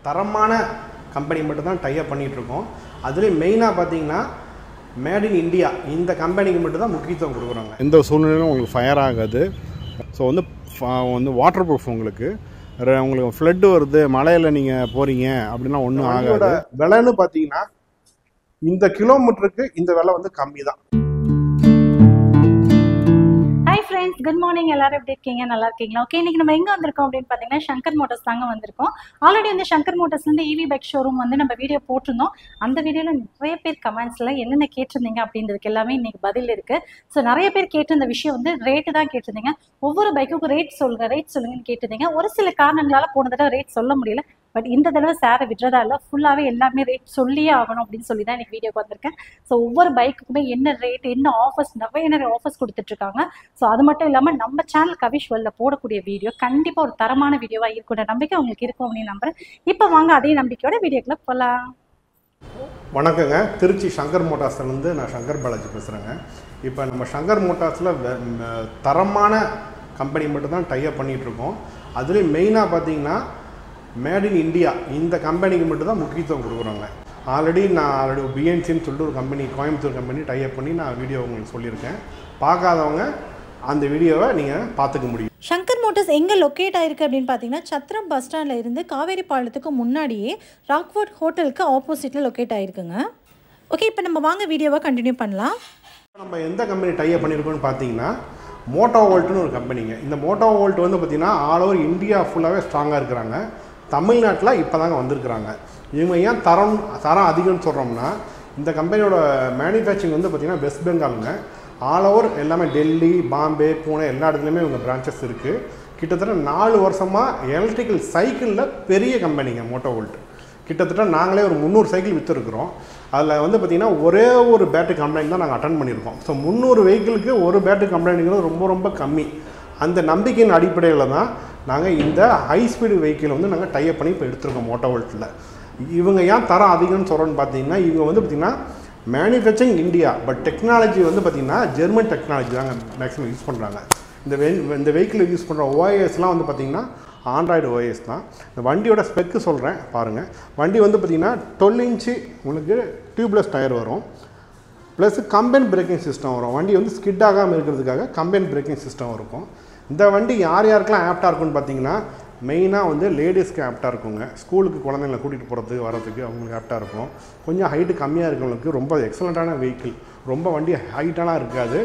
தரமான கம்பெனி மட்டும் தான் டைப் பண்ணிட்டு இருக்கோம். அதுலயும் மெயினா பாத்தீங்கன்னா மேட் இன் இந்தியா இந்த கம்பெனிக்கு மட்டும் தான் முக்கியத்துவம் கொடுக்குறாங்க. எந்த சூழ்நிலையிலும் உங்களுக்கு ஃபயர் ஆகாது. ஸோ வந்து வாட்டர் ப்ரூஃப் உங்களுக்கு ஃப்ளட் வருது மழையில் நீங்கள் போகிறீங்க அப்படின்னா ஒன்றும் ஆகாது. விலைன்னு பார்த்தீங்கன்னா இந்த கிலோமீட்டருக்கு இந்த விலை வந்து கம்மி தான். Hi friends, good morning. எல்லாரும் எப்படி இருக்கீங்க? நல்லா இருக்கீங்களா? ஓகே, இன்னைக்கு நம்ம எங்கே வந்திருக்கோம் அப்படின்னு பார்த்தீங்கன்னா சங்கர் மோட்டர்ஸ் தாங்க வந்திருக்கோம். ஆல்ரெடி வந்து சங்கர் மோட்டர்ஸ்லேருந்து EV பைக் ஷோரூம் வந்து நம்ம வீடியோ போட்டிருந்தோம். அந்த வீடியோவில் நிறைய பேர் கமெண்ட்ஸில் என்னென்ன கேட்டிருந்தீங்க அப்படின்றதுக்கு எல்லாமே இன்னைக்கு பதில் இருக்குது. ஸோ நிறைய பேர் கேட்டிருந்த விஷயம் வந்து ரேட்டு தான் கேட்டிருந்தீங்க. ஒவ்வொரு பைக்குக்கும் ரேட் சொல்லுங்கன்னு கேட்டிருந்தீங்க. ஒரு சில காரணங்களால் போன தடவை ரேட் சொல்ல முடியல. பட் இந்த தடவை சாரை விடுறதா இல்லை, ஃபுல்லாகவே எல்லாமே ரேட் சொல்லியே ஆகணும் அப்படின்னு சொல்லி தான் எனக்கு வீடியோக்கு வந்திருக்கேன். ஸோ ஒவ்வொரு பைக்குக்குமே என்ன ரேட், என்ன ஆஃபர்ஸ், நிறைய ஆஃபர்ஸ் கொடுத்துட்ருக்காங்க. ஸோ அது மட்டும் இல்லாமல் நம்ம சேனல் கவிஷ் வேர்ல்டில் போடக்கூடிய வீடியோ கண்டிப்பாக ஒரு தரமான வீடியோவாக இருக்குன்ற நம்பிக்கை உங்களுக்கு இருக்கும் அப்படின்னு நம்புறேன். இப்போ வாங்க அதே நம்பிக்கையோட வீடியோக்குள்ள போகலாம். வணக்கங்க, திருச்சி சங்கர் மோட்டார்ஸ்லேருந்து நான் சங்கர் பாலாஜி பேசுகிறேங்க. இப்போ நம்ம சங்கர் மோட்டார்ஸில் தரமான கம்பெனி மட்டும் தான் டைப் பண்ணிகிட்ருக்கோம். அதுலேயும் மெயினாக பார்த்தீங்கன்னா மேட் இன் இந்தியா இந்த கம்பெனிக்கு மட்டும் தான் முக்கியத்துவம் கொடுக்குறாங்க. ஆல்ரெடி பிஎன்சின்னு சொல்லிட்டு ஒரு கம்பெனி, கோயம்புத்தூர் கம்பெனி டைப் பண்ணி நான் வீடியோ உங்களுக்கு சொல்லியிருக்கேன். பார்க்காதவங்க அந்த வீடியோவை நீங்கள் பார்த்துக்க முடியும். சங்கர் மோட்டர்ஸ் எங்கே லொக்கேட் ஆயிருக்கு அப்படின்னு பார்த்தீங்கன்னா சத்திரம் பஸ் ஸ்டாண்டில் இருந்து காவேரி பாலத்துக்கு முன்னாடியே ராக்ஃபோர்ட் ஹோட்டலுக்கு ஆப்போசிட்டில் லொக்கேட் ஆயிருக்குங்க. ஓகே, இப்போ நம்ம வாங்க வீடியோவை கண்டினியூ பண்ணலாம். நம்ம எந்த கம்பெனி டைப் பண்ணியிருக்கோம்னு பார்த்தீங்கன்னா மோட்டோ வோல்ட்னு ஒரு கம்பெனிங்க. இந்த மோட்டோ வோல்ட் வந்து பார்த்திங்கன்னா ஆல் ஓவர் இந்தியா ஃபுல்லாகவே ஸ்ட்ராங்காக இருக்கிறாங்க. தமிழ்நாட்டில் இப்போ தாங்க வந்திருக்கிறாங்க. இவங்க ஏன் தரம் அதிகம்னு சொல்கிறோம்னா இந்த கம்பெனியோட மேனுஃபேக்சரிங் வந்து பார்த்திங்கன்னா வெஸ்ட் பெங்காலுங்க. ஆல் ஓவர் எல்லாமே டெல்லி, பாம்பே, பூனே எல்லா இடத்துலையுமே இவங்க பிரான்ச்சஸ் இருக்குது. கிட்டத்தட்ட 4 வருஷமாக எலக்ட்ரிக்கல் சைக்கிளில் பெரிய கம்பெனிங்க மோட்டோ வோல்ட். கிட்டத்தட்ட நாங்களே ஒரு 300 சைக்கிள் விற்றுருக்குறோம். அதில் வந்து பார்த்திங்கன்னா ஒரே ஒரு பேட்டரி கம்ப்ளைண்ட் தான் நாங்கள் அட்டன் பண்ணியிருக்கோம். ஸோ 300 வெஹிக்கிளுக்கு ஒரு பேட்டரி கம்ப்ளைண்ட்டுங்கிறது ரொம்ப ரொம்ப கம்மி. அந்த நம்பிக்கையின் அடிப்படையில் தான் நாங்கள் இந்த ஹை ஸ்பீடு வெஹிக்கிள் வந்து நாங்கள் டைப் பண்ணி இப்போ எடுத்துருக்கோம் மோட்டோ வோல்ட்டில். இவங்க ஏன் தரம் அதிகம்னு சொல்கிறோன்னு பார்த்தீங்கன்னா இவங்க வந்து பார்த்திங்கன்னா மேனுஃபேக்சரிங் இந்தியா, பட் டெக்னாலஜி வந்து பார்த்திங்கன்னா ஜெர்மன் டெக்னாலஜி தாங்க மேக்ஸிமம் யூஸ் பண்ணுறாங்க. இந்த வெஹிக்கிள் யூஸ் பண்ணுற ஓஎஸ்லாம் வந்து பார்த்திங்கன்னா ஆண்ட்ராய்டு ஓஎஸ் தான். இந்த வண்டியோட ஸ்பெக்கு சொல்கிறேன் பாருங்கள். வண்டி வந்து பார்த்திங்கன்னா 12 இன்ச்சு உங்களுக்கு டியூப்லெஸ் டயர் வரும். ப்ளஸ் கம்பைன் பிரேக்கிங் சிஸ்டம் வரும். வண்டி வந்து ஸ்கிட் ஆகாமல் இருக்கிறதுக்காக கம்பைன் பிரேக்கிங் சிஸ்டம் இருக்கும். இந்த வண்டி யாருக்கெல்லாம் ஆப்டாக இருக்குன்னு பார்த்தீங்கன்னா மெயினாக வந்து லேடிஸ்க்கு ஆப்டாக இருக்குங்க. ஸ்கூலுக்கு குழந்தைங்களை கூட்டிகிட்டு போகிறதுக்கு வரதுக்கு அவங்களுக்கு ஆப்டாக இருக்கும். கொஞ்சம் ஹைட்டு கம்மியாக இருக்கிறவங்களுக்கு ரொம்ப எக்ஸலண்ட்டான வெஹிக்கிள். ரொம்ப வண்டி ஹைட்டாலாம் இருக்காது,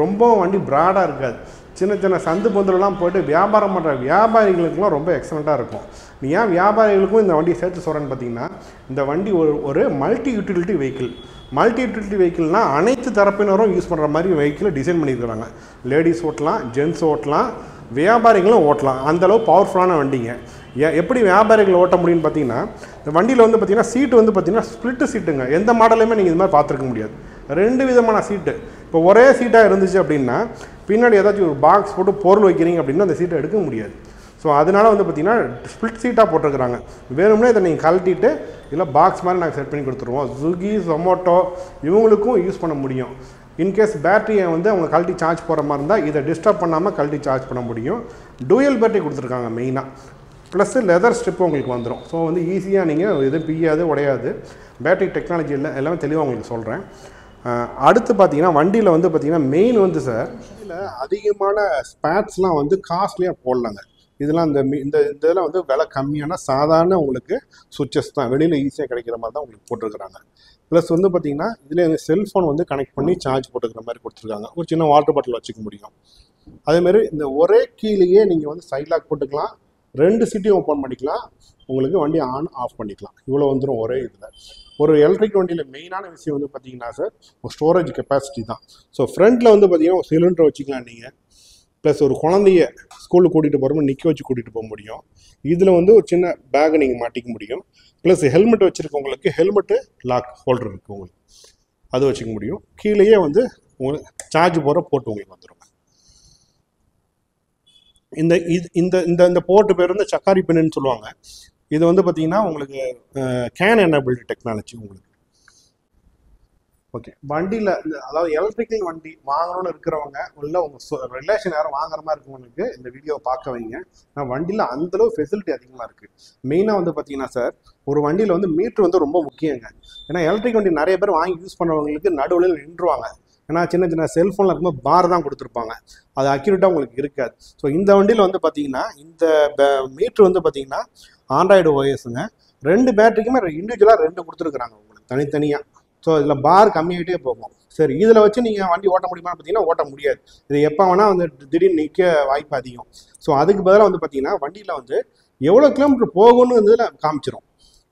ரொம்ப வண்டி ப்ராடாக இருக்காது. சின்ன சின்ன சந்து பொந்துலலாம் போய்ட்டு வியாபாரம் பண்ணுற வியாபாரிகளுக்குலாம் ரொம்ப எக்ஸலண்ட்டாக இருக்கும். நீ ஏன் வியாபாரிகளுக்கும் இந்த வண்டியை சேர்த்து சொல்கிறேன்னு பார்த்தீங்கன்னா இந்த வண்டி ஒரு multi utility vehicle. Multi utility வெஹிக்கிள்னால் அனைத்து தரப்பினரும் யூஸ் பண்ணுற மாதிரி வெஹிக்கிளை டிசைன் பண்ணியிருக்கிறாங்க. லேடிஸ் ஓட்டலாம், ஜென்ட்ஸ் ஓட்டலாம், வியாபாரிகளும் ஓட்டலாம். அந்தளவு பவர்ஃபுல்லான வண்டிங்க. எப்படி வியாபாரிகள் ஓட்ட முடியும்னு பார்த்தீங்கன்னா இந்த வண்டியில் வந்து பார்த்திங்கன்னா சீட்டு வந்து பார்த்திங்கன்னா ஸ்ப்ளிட்டு சீட்டுங்க. எந்த மாடலையுமே நீங்கள் இது மாதிரி பார்த்துருக்க முடியாது. 2 விதமான சீட்டு. இப்போ ஒரே சீட்டாக இருந்துச்சு அப்படின்னா பின்னாடி ஏதாச்சும் ஒரு பாக்ஸ் போட்டு பொருள் வைக்கிறீங்க அப்படின்னா அந்த சீட்டை எடுக்க முடியாது. ஸோ அதனால் வந்து பார்த்திங்கன்னா ஸ்ப்ளிட் சீட்டாக போட்டிருக்கிறாங்க. வேணும்னா இதை நீங்கள் கழட்டிட்டு இல்லை பாக்ஸ் மாதிரி நாங்கள் செட் பண்ணி கொடுத்துருவோம். ஸ்விக்கி, ஜொமேட்டோ இவங்களுக்கும் யூஸ் பண்ண முடியும். இன்கேஸ் பேட்டரியை வந்து அவங்க கழட்டி சார்ஜ் போகிற மாதிரி இருந்தால் இதை டிஸ்டர்ப் பண்ணாமல் கழட்டி சார்ஜ் பண்ண முடியும். டூயல் பேட்டரி கொடுத்துருக்காங்க மெயினாக. ப்ளஸ் லெதர் ஸ்ட்ரிப்பு உங்களுக்கு வந்துடும். ஸோ வந்து ஈஸியாக நீங்கள் எதுவும் பிய்யாது, உடையாது. பேட்டரி டெக்னாலஜி எல்லாமே தெளிவாக உங்களுக்கு சொல்கிறேன். அடுத்து பார்த்தீங்கன்னா வண்டியில் வந்து பார்த்திங்கன்னா மெயின் வந்து சார் இதில் அதிகமான ஸ்பேட்ஸ்லாம் வந்து காஸ்ட்லியாக போடலாங்க. இதெல்லாம் இந்த இதெல்லாம் வந்து விலை கம்மியான சாதாரண உங்களுக்கு சுவிட்சஸ் தான், வெளியில் ஈஸியாக கிடைக்கிற மாதிரி தான் உங்களுக்கு போட்டிருக்கிறாங்க. ப்ளஸ் வந்து பார்த்திங்கன்னா இதில் எங்கள் செல்ஃபோன் வந்து கனெக்ட் பண்ணி சார்ஜ் போட்டுக்கிற மாதிரி கொடுத்துருக்காங்க. ஒரு சின்ன வாட்டர் பாட்டில் வச்சுக்க முடியும். அதேமாதிரி இந்த ஒரே கீழேயே நீங்கள் வந்து சைட் லாக் போட்டுக்கலாம், 2 சீட்டையும் ஓப்பன் பண்ணிக்கலாம், உங்களுக்கு வண்டி ஆன் ஆஃப் பண்ணிக்கலாம். இவ்வளோ வந்துடும் ஒரே இதில். ஒரு எலக்ட்ரிக் வண்டியில் மெயினான விஷயம் வந்து பார்த்திங்கன்னா சார் ஒரு ஸ்டோரேஜ் கெப்பாசிட்டி தான். ஸோ ஃப்ரண்ட்டில் வந்து பார்த்திங்கன்னா ஒரு சிலிண்டர் வச்சுக்கலாம் நீங்கள். ப்ளஸ் ஒரு குழந்தைய ஸ்கூலுக்கு கூட்டிகிட்டு போகிறோம் நிற்க வச்சு கூட்டிகிட்டு போக முடியும். இதில் வந்து ஒரு சின்ன பேக்கை நீங்கள் மாட்டிக்க முடியும். ப்ளஸ் ஹெல்மெட் வச்சுருக்கவங்களுக்கு ஹெல்மெட்டு லாக் ஹோல்டர் இருக்குது உங்களுக்கு, அது வச்சுக்க முடியும். கீழேயே வந்து உங்களுக்கு சார்ஜ் போகிற போட்டு உங்களுக்கு வந்துடும். இந்த போர்ட்டு பேர் வந்து சக்காரி பின்னு சொல்லுவாங்க. இது வந்து பார்த்திங்கன்னா உங்களுக்கு கேன் எனபிள்டு டெக்னாலஜி. உங்களுக்கு ஓகே, வண்டியில் அதாவது எலக்ட்ரிக்கல் வண்டி வாங்கணும்னு இருக்கிறவங்க இல்லை உங்கள் ரிலேஷன் யாரும் வாங்குற மாதிரி இருக்கவங்களுக்கு இந்த வீடியோவை பார்க்க வைங்க. நான் வண்டியில் அந்தளவு ஃபெசிலிட்டி அதிகமாக இருக்குது. மெயினாக வந்து பார்த்தீங்கன்னா சார், ஒரு வண்டியில் வந்து மீட்ரு வந்து ரொம்ப முக்கியங்க. ஏன்னா எலக்ட்ரிக் வண்டி நிறைய பேர் வாங்கி யூஸ் பண்ணுறவங்களுக்கு நடுவில் நின்றுவாங்க. ஏன்னா சின்ன சின்ன செல்ஃபோனில் இருக்கும்போது பார் தான் கொடுத்துருப்பாங்க, அது அக்யூரேட்டாக உங்களுக்கு இருக்காது. ஸோ இந்த வண்டியில் வந்து பார்த்தீங்கன்னா இந்த மீட்ரு வந்து பார்த்தீங்கன்னா ஆண்ட்ராய்டு ஓஎஸ்ங்க. 2 பேட்டரிக்குமே இண்டிவிஜுவலாக 2 கொடுத்துருக்குறாங்க உங்களுக்கு தனித்தனியாக. ஸோ இதில் பார் கம்மியாகிட்டே போகும். சரி, இதில் வச்சு நீங்கள் வண்டி ஓட்ட முடியுமான்னு பார்த்தீங்கன்னா ஓட்ட முடியாது. இது எப்போ வேணால் வந்து திடீர்னு நிற்க வாய்ப்பு அதிகம். ஸோ அதுக்கு பதிலாக வந்து பார்த்தீங்கன்னா வண்டியில் வந்து எவ்வளோ கிலோமீட்டர் போகணும்னு இதில் காமிச்சிடும்.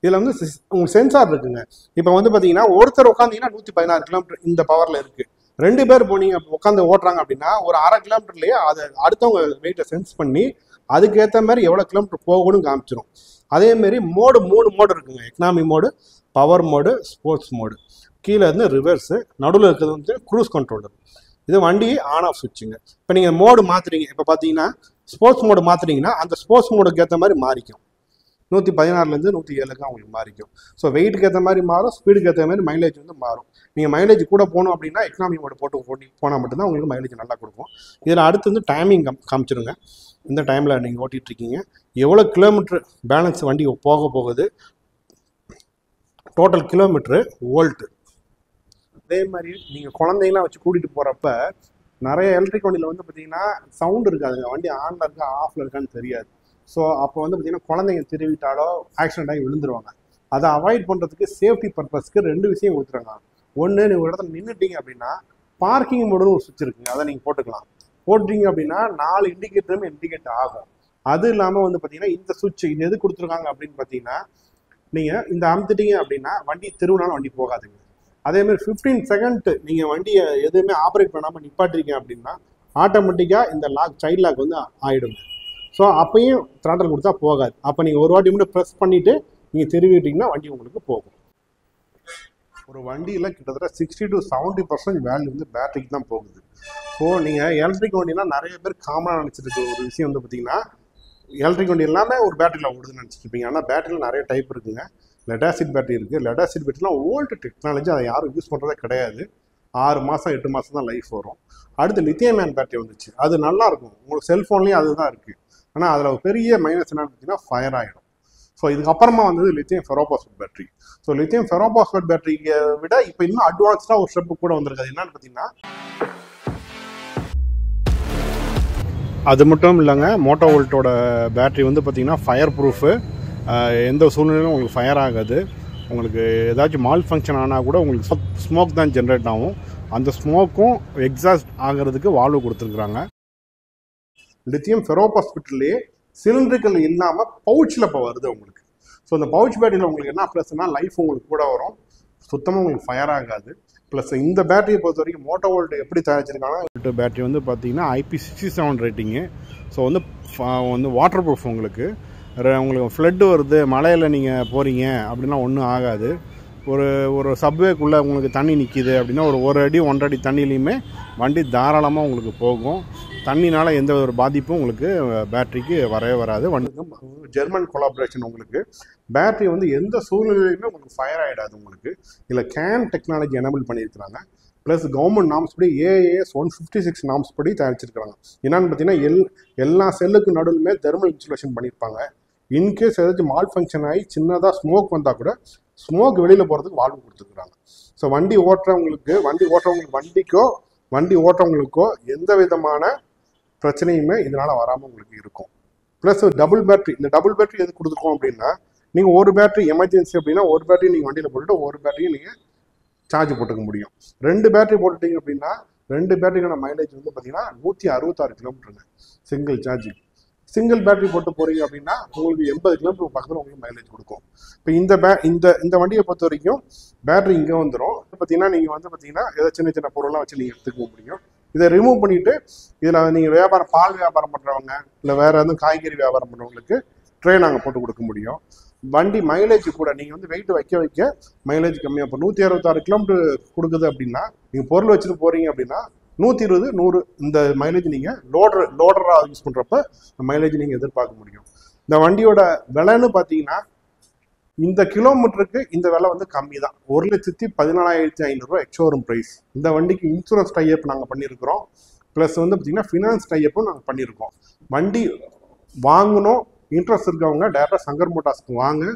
இதில் வந்து உங்களுக்கு சென்சார் இருக்குங்க. இப்போ வந்து பார்த்தீங்கன்னா ஒருத்தர் உட்காந்தீங்கன்னா 116 கிலோமீட்டர் இந்த பவரில் இருக்குது. 2 பேர் போனீங்க உட்காந்து ஓட்டுறாங்க அப்படின்னா ஒரு அரை கிலோமீட்டர்லேயே அதை அடுத்தவங்க வெயிட்டை சென்ஸ் பண்ணி அதுக்கேற்ற மாதிரி எவ்வளோ கிலோமீட்டர் போகணும்னு காமிச்சிடும். அதேமாரி 3 மோடு இருக்குங்க. Economy mode, power mode, sports mode. கீழே இருந்து ரிவர்ஸு, நடுவில் இருக்கிறது வந்து க்ரூஸ் கண்ட்ரோலர். இது வண்டி ஆன் ஆஃப் சுவிட்சுங்க. இப்போ நீங்கள் மோடு மாற்றுறீங்க, இப்போ பார்த்தீங்கன்னா ஸ்போர்ட்ஸ் மோடு மாற்றுறீங்கன்னா அந்த ஸ்போர்ட்ஸ் மோடுக்கு ஏற்ற மாதிரி மாறிக்கும். 116லேருந்து 107க்கு அவங்களுக்கு மாறிக்கும். ஸோ வெயிட்டுக்கு ஏற்ற மாதிரி மாறும், ஸ்பீடுக்கு ஏற்ற மாதிரி மைலேஜ் வந்து மாறும். நீங்கள் மைலேஜ் கூட போகணும் அப்படின்னா எக்கனாமி மோடு போட்டு போனால் மட்டும்தான் உங்களுக்கு மைலேஜ் நல்லா கொடுக்கும். இதில் அடுத்து வந்து டைமிங் காமிச்சிருங்க. இந்த டைமில் நீங்கள் ஓட்டிகிட்ருக்கீங்க, எவ்வளோ கிலோமீட்ரு பேலன்ஸ் வண்டி போகுது, டோட்டல் கிலோமீட்ரு, வோல்ட்டு. அதே மாதிரி நீங்கள் குழந்தைங்களாம் வச்சு கூட்டிகிட்டு போகிறப்ப நிறைய எலக்ட்ரிக் வண்டியில் வந்து பார்த்தீங்கன்னா சவுண்டு இருக்காதுங்க. வண்டி ஆனில் இருக்கா ஆஃபில் இருக்கான்னு தெரியாது. ஸோ அப்போ வந்து பார்த்தீங்கன்னா குழந்தைங்க திருவிட்டாலோ ஆக்சிடென்ட் ஆகி விழுந்துருவாங்க. அதை அவாய்ட் பண்ணுறதுக்கு சேஃப்டி பர்பஸ்க்கு 2 விஷயம் கொடுத்துருங்க. ஒன்று, நீங்கள் ஒரு இடத்துல நின்றுட்டீங்க அப்படின்னா பார்க்கிங் மோடுன்னு ஒரு சுவிட்ச் இருக்குங்க, அதை நீங்கள் போட்டுட்டீங்க அப்படின்னா 4 இண்டிகேட்டருமே இண்டிகேட் ஆகும். அது இல்லாமல் வந்து பார்த்தீங்கன்னா இந்த சுவிட்ச் இது எது கொடுத்துருக்காங்க அப்படின்னு பார்த்தீங்கன்னா, நீங்கள் இந்த அமுத்திட்டீங்க அப்படின்னா வண்டி திருவினாலும் வண்டி போகாதுங்க. அதேமாதிரி 15 செகண்ட் நீங்கள் வண்டியை எதுவுமே ஆப்ரேட் பண்ணாமல் நிப்பாட்டிருக்கீங்க அப்படின்னா ஆட்டோமேட்டிக்காக இந்த சைல்ட் லாக் வந்து ஆகிடுங்க. ஸோ அப்பயும் த்ராட்டல் கொடுத்தா போகாது. அப்போ நீங்கள் ஒரு வாட்டி மட்டும் ப்ரெஸ் பண்ணிவிட்டு நீங்கள் திருவிட்டிங்கன்னா வண்டி உங்களுக்கு போகும். ஒரு வண்டியில் கிட்டத்தட்ட 60 to 70% வேல்யூ வந்து பேட்டரிக்கு தான் போகுது. ஸோ நீங்கள் எலக்ட்ரிக் வண்டினா நிறைய பேர் காமனாக நினச்சிட்டு ஒரு விஷயம் வந்து பார்த்தீங்கன்னா, எலக்ட்ரிக் வண்டி எல்லாமே ஒரு பேட்டரியில் ஓடுதுன்னு நினச்சிருப்பீங்க. ஆனால் பேட்டரியில் நிறைய டைப் இருக்குங்க. லெட் ஆசிட் பேட்டரி இருக்குது. லெட் ஆசிட் பேட்டரிலாம் ஓல்டு டெக்னாலஜி, அதை யாரும் யூஸ் பண்ணுறதே கிடையாது. 6 மாதம் 8 மாதம் தான் லைஃப் வரும். அடுத்து லித்தியம் அயன் பேட்டரி வந்துச்சு, அது நல்லாயிருக்கும். உங்களுக்கு செல்ஃபோன்லேயும் அதுதான் இருக்குது. ஆனால் அதில் ஒரு பெரிய மைனஸ் என்னன்னு பார்த்தீங்கன்னா ஃபயர் ஆகிடும். ஸோ இதுக்கப்புறமா வந்தது lithium ferrophosphate battery. So lithium ferrophosphate பேட்டரியை விட இப்போ இன்னும் அட்வான்ஸ்டாக ஒரு ஸ்டெப்பு கூட வந்திருக்காது. என்னன்னு பார்த்தீங்கன்னா, அது மட்டும் இல்லைங்க, மோட்டோ வோல்ட்டோட பேட்டரி வந்து பார்த்தீங்கன்னா ஃபயர் ப்ரூஃபு. எந்த சூழ்நிலையிலும் உங்களுக்கு ஃபயர் ஆகாது. உங்களுக்கு ஏதாச்சும் மால் ஃபங்க்ஷன் ஆனால் கூட உங்களுக்கு ஸ்மோக் தான் ஜென்ரேட் ஆகும். அந்த ஸ்மோக்கும் எக்ஸாஸ்ட் ஆகிறதுக்கு வால்வு கொடுத்துருக்குறாங்க. லித்தியம் ஃபெரோபாஸ்பேட்லேயே சிலிண்ட்ரிக்கல் இல்லாமல் பவுச்சில் இப்போ வருது உங்களுக்கு. ஸோ இந்த பவுச் பேட்டரியில் உங்களுக்கு என்ன ப்ளஸ்னால் லைஃப் உங்களுக்கு கூட வரும், சுத்தமாக உங்களுக்கு ஃபயர் ஆகாது. ப்ளஸ் இந்த பேட்டரியை பொறுத்த வரைக்கும் மோட்டோ வோல்ட் எப்படி தயாரிச்சிருக்காங்கன்னா, பேட்டரி வந்து பார்த்தீங்கன்னா IP67 ரேட்டிங்கு. ஸோ வந்து வாட்டர் ப்ரூஃப். உங்களுக்கு ஃப்ளட்டு வருது, மழையில் நீங்கள் போகிறீங்க அப்படின்னா ஒன்றும் ஆகாது. ஒரு சப்வேக்குள்ளே உங்களுக்கு தண்ணி நிற்கிது அப்படின்னா ஒரு அடி 1.5 அடி தண்ணிலையுமே வண்டி தாராளமாக உங்களுக்கு போகும். தண்ணினால் எந்த ஒரு பாதிப்பும் உங்களுக்கு பேட்டரிக்கு வரவே வராது. வண்டிக்கும் ஜெர்மன் கொலாபரேஷன். உங்களுக்கு பேட்டரி வந்து எந்த சூழ்நிலையுமே உங்களுக்கு ஃபயர் ஆகிடாது. உங்களுக்கு இதில் கேன் டெக்னாலஜி எனபிள் பண்ணியிருக்கிறாங்க. ப்ளஸ் கவர்மெண்ட் நாம்ஸ் படி AAS 156 நாம்ஸ் படி தயாரிச்சிருக்கிறாங்க. என்னன்னு பார்த்தீங்கன்னா எல்லா செல்லுக்கு நடுவுலுமே தெர்மல் இன்சுலேஷன் பண்ணியிருப்பாங்க. இன்கேஸ் ஏதாச்சும் மால் ஃபங்க்ஷன் ஆகி சின்னதாக ஸ்மோக் வந்தால் கூட ஸ்மோக் வெளியில் போகிறதுக்கு வால்வு கொடுத்துருக்குறாங்க. ஸோ வண்டி ஓட்டுறவங்களுக்கோ எந்த விதமான பிரச்சனையுமே இதனால் வராமல் உங்களுக்கு இருக்கும். Plus double battery. இந்த டபுள் பேட்டரி எது கொடுத்துருக்கோம் அப்படின்னா, நீங்கள் ஒரு பேட்டரி எமர்ஜென்சி அப்படின்னா ஒரு பேட்டரி நீங்கள் வண்டியில் போட்டுட்டு ஒரு பேட்டரியும் நீங்கள் சார்ஜ் போட்டுக்க முடியும். 2 பேட்டரி போட்டுட்டீங்க அப்படின்னா 2 பேட்டரிக்கான மைலேஜ் வந்து பார்த்தீங்கன்னா 166 கிலோமீட்டருங்க சிங்கிள் சார்ஜ். சிங்கிள் பேட்டரி போட்டு போகிறீங்க அப்படின்னா உங்களுக்கு 80 கிலோமீட்டர் பக்கத்தில் உங்களுக்கு மைலேஜ் கொடுக்கும். இப்போ இந்த வண்டியை பொறுத்த வரைக்கும் பேட்டரி இங்கே வந்துடும். பார்த்தீங்கன்னா நீங்கள் வந்து பார்த்தீங்கன்னா ஏதோ சின்ன சின்ன பொருள்லாம் வச்சு நீங்கள் எடுத்துக்க முடியும். இதை ரிமூவ் பண்ணிவிட்டு இதில் நீங்கள் பால் வியாபாரம் பண்ணுறவங்க இல்லை வேறு எதுவும் காய்கறி வியாபாரம் பண்ணுறவங்களுக்கு ட்ரே நாங்கள் போட்டு கொடுக்க முடியும். வண்டி மைலேஜ் கூட நீங்கள் வந்து வெயிட் வைக்க மைலேஜ் கம்மியாக. இப்போ 166 கிலோமீட்டர் கொடுக்குது அப்படின்னா நீங்கள் பொருள் வச்சுட்டு போகிறீங்க அப்படின்னா 120, 100 இந்த மைலேஜ் நீங்கள் லோடராக யூஸ் பண்ணுறப்ப மைலேஜ் நீங்கள் எதிர்பார்க்க முடியும். இந்த வண்டியோட விலைன்னு பார்த்தீங்கன்னா இந்த கிலோமீட்டருக்கு இந்த விலை வந்து கம்மி தான். 1,14,500 எக்ஸ்ஷோரூம் ப்ரைஸ். இந்த வண்டிக்கு இன்சூரன்ஸ் டைப் நாங்கள் பண்ணியிருக்கிறோம். ப்ளஸ் வந்து பார்த்தீங்கன்னா ஃபினான்ஸ் டைப்பும் நாங்கள் பண்ணியிருக்கோம். வண்டி வாங்கணும் இன்ட்ரெஸ்ட் இருக்கவங்க டேரெக்டாக சங்கர் மோட்டார்ஸ்க்கு வாங்க.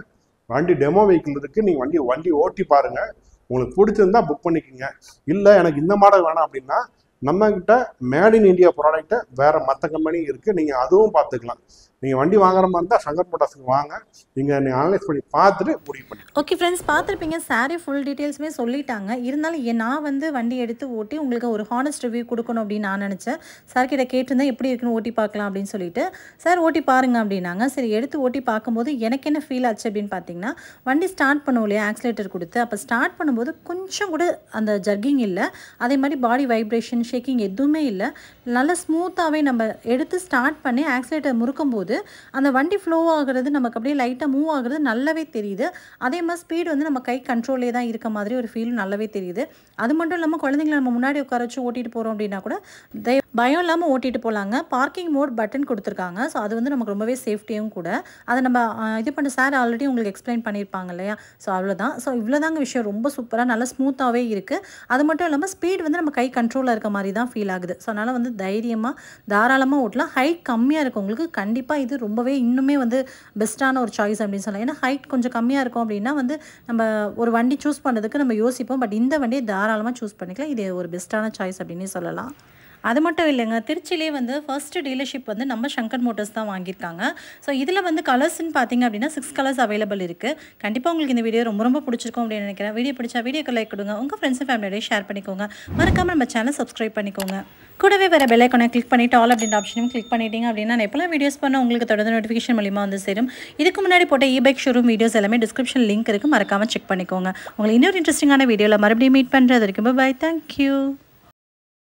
வண்டி டெமோ வெஹிக்கிள் இருக்குது, நீங்கள் வண்டி ஓட்டி பாருங்கள். உங்களுக்கு பிடிச்சிருந்தா புக் பண்ணிக்கோங்க. இல்லை எனக்கு இந்த மாடல் வேணாம் அப்படின்னா நம்மக்கிட்ட மேட் இன் இந்தியா ப்ராடக்ட்டை வேறு மற்ற கம்பெனி இருக்குது, நீங்கள் அதுவும் பார்த்துக்கலாம். நீங்கள் வண்டி வாங்குற மாதிரி இருந்தால் சங்கர் மோட்டார்ஸ்க்கு வாங்க. நீங்கள் அனலைஸ் பண்ணி பார்த்துட்டு முடிவு பண்ணி. ஓகே ஃப்ரெண்ட்ஸ், பார்த்துருப்பீங்க சாரி ஃபுல் டீட்டெயில்ஸுமே சொல்லிட்டாங்க. இருந்தாலும் நான் வந்து வண்டி எடுத்து ஓட்டி உங்களுக்கு ஒரு ஹானஸ்ட் ரிவ்யூ கொடுக்கணும் அப்படின்னு நான் நினச்சேன். சார் கிட்ட கேட்டிருந்தேன் எப்படி இருக்குன்னு ஓட்டி பார்க்கலாம் அப்படின்னு சொல்லிட்டு. சார் ஓட்டி பாருங்க அப்படின்னாங்க. சரி எடுத்து ஓட்டி பார்க்கும்போது எனக்கு என்ன ஃபீல் ஆச்சு அப்படின்னு பார்த்தீங்கன்னா, வண்டி ஸ்டார்ட் பண்ணுவோம் இல்லையா ஆக்சிலேட்டர் கொடுத்து, அப்போ ஸ்டார்ட் பண்ணும்போது கொஞ்சம் கூட அந்த ஜர்கிங் இல்லை, அதே மாதிரி பாடி வைப்ரேஷன் ஷேக்கிங் எதுவுமே இல்லை. நல்லா ஸ்மூத்தாகவே நம்ம எடுத்து ஸ்டார்ட் பண்ணி ஆக்சிலேட்டர் முறுக்கும்போது அந்த வண்டி ஃப்ளோ ஆகுறது நமக்கு அப்படியே லைட்டாக மூவ் ஆகுறது நல்லாவே தெரியுது. அதே மாதிரி ஸ்பீடு வந்து நம்ம கை கண்ட்ரோலே தான் இருக்க மாதிரி ஒரு ஃபீல் நல்லாவே தெரியுது. அது மட்டும் இல்லாமல் குழந்தைங்களை நம்ம முன்னாடி உட்கார வச்சு ஓட்டிட்டு போகிறோம் அப்படின்னா கூட பயம் இல்லாமல் ஓட்டிட்டு போகலாங்க. பார்க்கிங் மோட் பட்டன் கொடுத்துருக்காங்க. ஸோ அது வந்து நமக்கு ரொம்பவே சேஃப்டியும் கூட. அதை நம்ம இது பண்ண சார் ஆல்ரெடி உங்களுக்கு எக்ஸ்பிளைன் பண்ணியிருப்பாங்க இல்லையா. ஸோ அவ்வளோதான். ஸோ இவ்வளோதாங்க விஷயம். ரொம்ப சூப்பராக நல்லா ஸ்மூத்தாகவே இருக்குது. அது மட்டும் இல்லாமல் ஸ்பீடு வந்து நம்ம கை கண்ட்ரோலில் இருக்க மாதிரி தான் ஃபீல் ஆகுது. ஸோ அதனால் வந்து தைரியமாக தாராளமாக ஓட்டலாம். ஹைட் கம்மியாக இருக்கவங்களுக்கு கண்டிப்பாக இது ரொம்பவே இன்னுமே வந்து பெஸ்ட்டான ஒரு சாய்ஸ் அப்படின்னு சொல்லலாம். ஏன்னா ஹைட் கொஞ்சம் கம்மியாக இருக்கும் அப்படின்னா வந்து நம்ம ஒரு வண்டி சூஸ் பண்ணுறதுக்கு நம்ம யோசிப்போம். பட் இந்த வண்டியை தாராளமாக சூஸ் பண்ணிக்கலாம். இது ஒரு பெஸ்ட்டான சாய்ஸ் அப்படின்னே சொல்லலாம். அது மட்டும் இல்லைங்க, திருச்சியிலே வந்து ஃபர்ஸ்ட் டீலர்ஷிப் வந்து நம்ம சங்கர் மோட்டர்ஸ் தான் வாங்கியிருக்காங்க. ஸோ இதில் வந்து கலர்ஸ்ன்னு பார்த்தீங்க அப்படின்னா 6 கலர்ஸ் அவைலபிள் இருக்குது. கண்டிப்பாக உங்களுக்கு இந்த வீடியோ ரொம்ப ரொம்ப பிடிச்சிருக்கும் அப்படின்னு நினைக்கிறேன். வீடியோ பிடிச்சா வீடியோக்கு லைக் கொடுங்க, உங்கள் ஃப்ரெண்ட்ஸ் அண்ட் ஃபேமிலியோட ஷேர் பண்ணிக்கோங்க. மறக்காமல் நம்ம சேனல் சப்ஸ்கிரைப் பண்ணிக்கோங்க. கூடவே வேறு பெல் ஐக்கானை கிளிக் பண்ணிவிட்டு ஆல் அப்படின்ற ஆப்ஷனும் கிளிக் பண்ணிட்டீங்க அப்படின்னா நான் எப்போலாம் வீடியோஸ் பண்ண உங்களுக்கு தொடர்ந்து நோட்டிஃபிகேஷன் மூலியமாக வந்து சேரும். இதுக்கு முன்னாடி போட்ட இபைக் ஷோரூம் வீடியோஸ் எல்லாமே டிஸ்கிரிப்ஷன் லிங்க் இருக்குது, மறக்காமல் செக் பண்ணிக்கோங்க. உங்களை இன்னொரு இன்ட்ரெஸ்டிங்கான வீடியோவில் மறுபடியும் மீட் பண்ணுறது வரைக்கும் பை. தேங்க்யூ.